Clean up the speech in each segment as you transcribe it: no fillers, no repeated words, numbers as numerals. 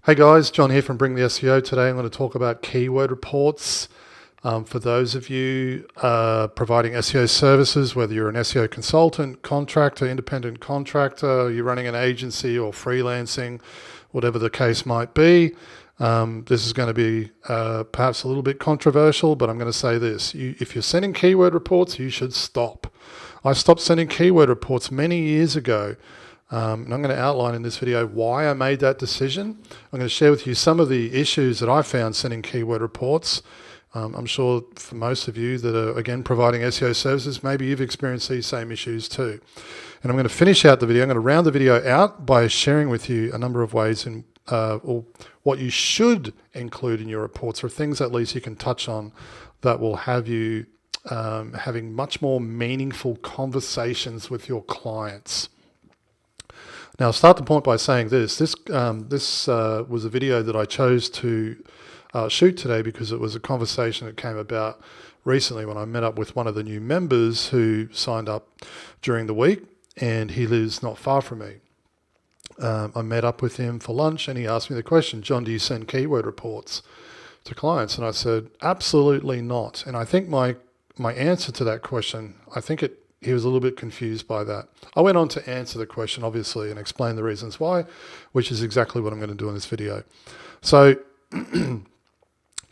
Hey guys, John here from Bring the SEO. Today I'm going to talk about keyword reports. For those of you providing SEO services, whether you're an SEO consultant, contractor, independent contractor, you're running an agency or freelancing, whatever the case might be, this is going to be perhaps a little bit controversial, but I'm going to say this. If you're sending keyword reports, you should stop. I stopped sending keyword reports many years ago. And I'm going to outline in this video why I made that decision. I'm going to share with you some of the issues that I found sending keyword reports. I'm sure for most of you that are, again, providing SEO services, maybe you've experienced these same issues too. And I'm going to finish out the video. I'm going to round the video out by sharing with you a number of ways in, or what you should include in your reports, or things at least you can touch on that will have you having much more meaningful conversations with your clients. Now, I'll start the point by saying this. This was a video that I chose to shoot today because it was a conversation that came about recently when I met up with one of the new members who signed up during the week, and he lives not far from me. I met up with him for lunch and he asked me the question, John, do you send keyword reports to clients? And I said, absolutely not. And I think my answer to that question, he was a little bit confused by that. I went on to answer the question, obviously, and explain the reasons why, which is exactly what I'm going to do in this video. So a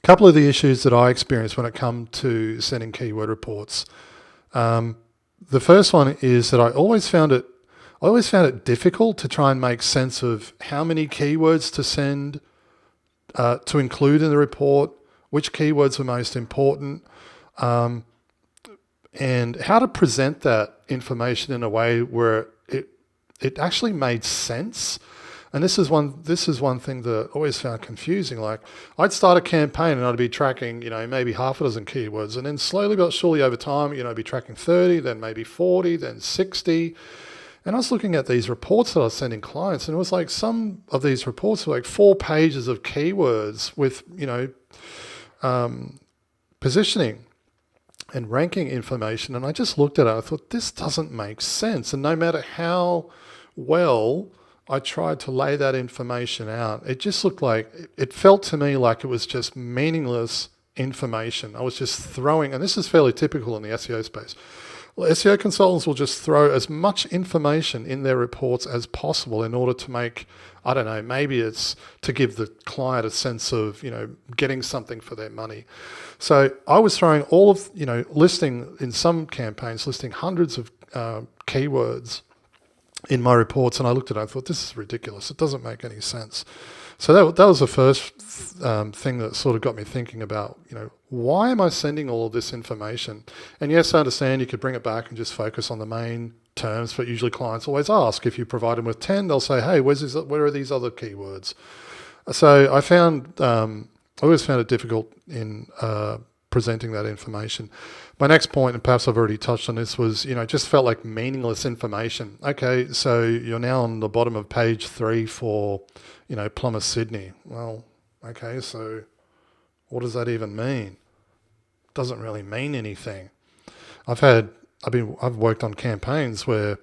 couple of the issues that I experienced when it comes to sending keyword reports. The first one is that I always found it difficult to try and make sense of how many keywords to send, to include in the report, which keywords were most important, and how to present that information in a way where it actually made sense. And this is one thing that I always found confusing. Like, I'd start a campaign and I'd be tracking, maybe half a dozen keywords, and then slowly but surely over time, I'd be tracking 30, then maybe 40, then 60. And I was looking at these reports that I was sending clients, and it was like some of these reports were like 4 pages of keywords with, positioning and ranking information. And I just looked at it, I thought, this doesn't make sense. And no matter how well I tried to lay that information out, it just looked like, it felt to me like it was just meaningless information. I was just throwing, and this is fairly typical in the SEO space. Well, SEO consultants will just throw as much information in their reports as possible in order to make, I don't know, maybe it's to give the client a sense of, getting something for their money. So I was throwing all of, listing in some campaigns, listing hundreds of keywords in my reports, and I looked at it and I thought, this is ridiculous. It doesn't make any sense. So that was the first thing that sort of got me thinking about, why am I sending all of this information? And yes, I understand you could bring it back and just focus on the main terms, but usually clients always ask. If you provide them with 10, they'll say, hey, where are these other keywords? So I always found it difficult in presenting that information. My next point, and perhaps I've already touched on this, was, just felt like meaningless information. Okay, so you're now on the bottom of page 3 for, Plumber Sydney. Well, okay, so what does that even mean? Doesn't really mean anything. I've worked on campaigns where,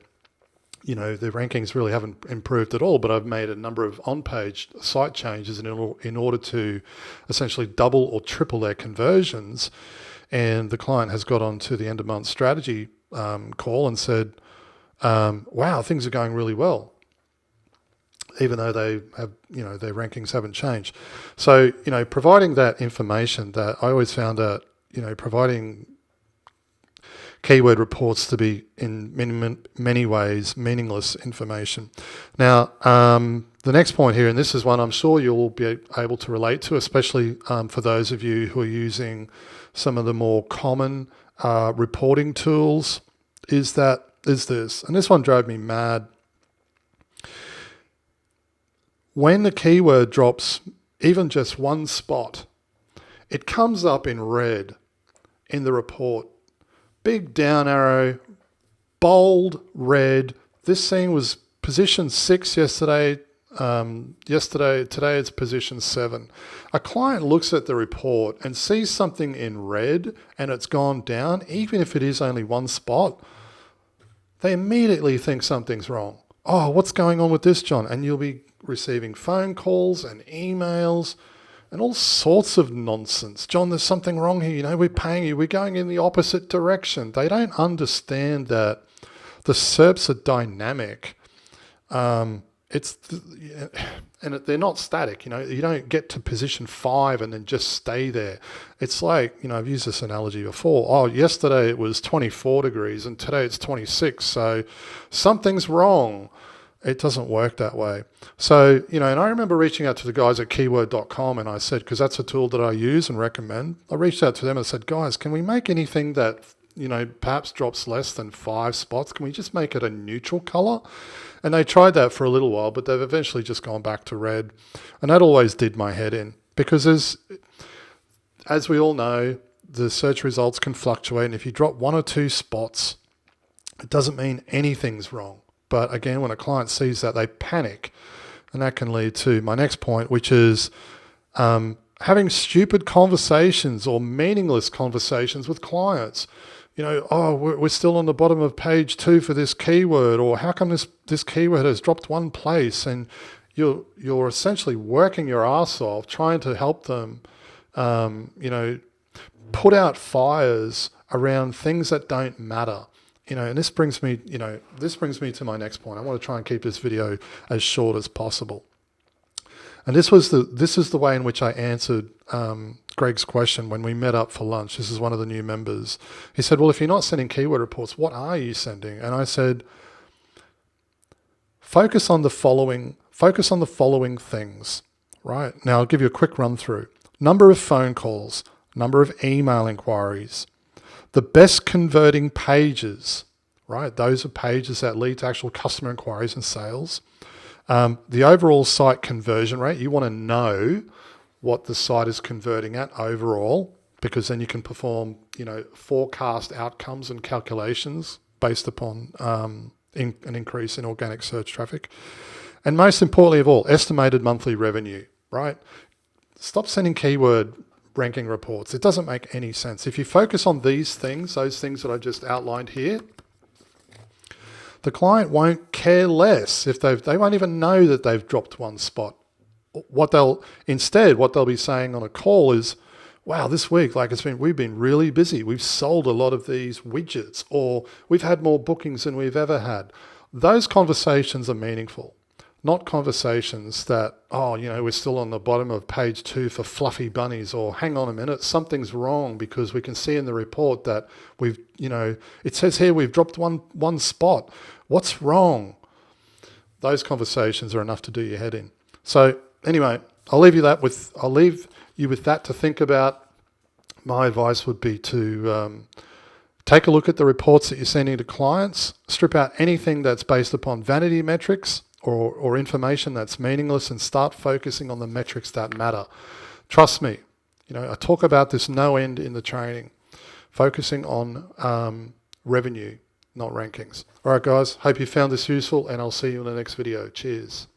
the rankings really haven't improved at all, but I've made a number of on-page site changes in order to essentially double or triple their conversions. And the client has got onto the end of month strategy call and said, wow, things are going really well, even though they have, their rankings haven't changed. So, providing that information, that I always found that, providing keyword reports to be in many ways meaningless information. Now, the next point here, and this is one I'm sure you'll be able to relate to, especially for those of you who are using some of the more common reporting tools, is this, and this one drove me mad. When the keyword drops even just one spot, it comes up in red in the report. Big down arrow, bold red. This thing was position 6 yesterday. Today it's position 7. A client looks at the report and sees something in red and it's gone down, even if it is only one spot, they immediately think something's wrong. Oh, what's going on with this, John? And you'll be receiving phone calls and emails and all sorts of nonsense. John, there's something wrong here. You know, we're paying you. We're going in the opposite direction. They don't understand that the SERPs are dynamic. And they're not static. You know, you don't get to position 5 and then just stay there. It's like, you know, I've used this analogy before. Oh, yesterday it was 24 degrees and today it's 26. So something's wrong. It doesn't work that way. So, you know, and I remember reaching out to the guys at keyword.com and I said, because that's a tool that I use and recommend, I reached out to them and said, guys, can we make anything that, you know, perhaps drops less than 5 spots? Can we just make it a neutral color? And they tried that for a little while, but they've eventually just gone back to red. And that always did my head in, because as we all know, the search results can fluctuate. And if you drop 1 or 2 spots, it doesn't mean anything's wrong. But again, when a client sees that, they panic. And that can lead to my next point, which is having stupid conversations or meaningless conversations with clients. You know, oh, we're still on the bottom of page 2 for this keyword, or how come this keyword has dropped 1 place? And you're essentially working your ass off trying to help them, you know, put out fires around things that don't matter. You know, and this brings me to my next point. I want to try and keep this video as short as possible. And this is the way in which I answered Greg's question when we met up for lunch. This is one of the new members. He said, well, if you're not sending keyword reports, what are you sending? And I said, focus on the following things, right? Now I'll give you a quick run through. Number of phone calls, number of email inquiries, the best converting pages, right? Those are pages that lead to actual customer inquiries and sales. The overall site conversion rate, you want to know what the site is converting at overall, because then you can perform, you know, forecast outcomes and calculations based upon an increase in organic search traffic. And most importantly of all, estimated monthly revenue, right? Stop sending keyword ranking reports. It doesn't make any sense. If you focus on these things, those things that I just outlined here, the client won't care less if they won't even know that they've dropped 1 spot. What they'll be saying on a call is, wow, this week, we've been really busy. We've sold a lot of these widgets, or we've had more bookings than we've ever had. Those conversations are meaningful, not conversations that, oh, you know, we're still on the bottom of page 2 for fluffy bunnies, or hang on a minute, something's wrong because we can see in the report that we've, you know, it says here we've dropped one spot. What's wrong? Those conversations are enough to do your head in. So anyway, I'll leave you with that to think about. My advice would be to take a look at the reports that you're sending to clients, strip out anything that's based upon vanity metrics or information that's meaningless, and start focusing on the metrics that matter. Trust me, you know, I talk about this no end in the training, focusing on revenue, not rankings. All right, guys, hope you found this useful, and I'll see you in the next video. Cheers.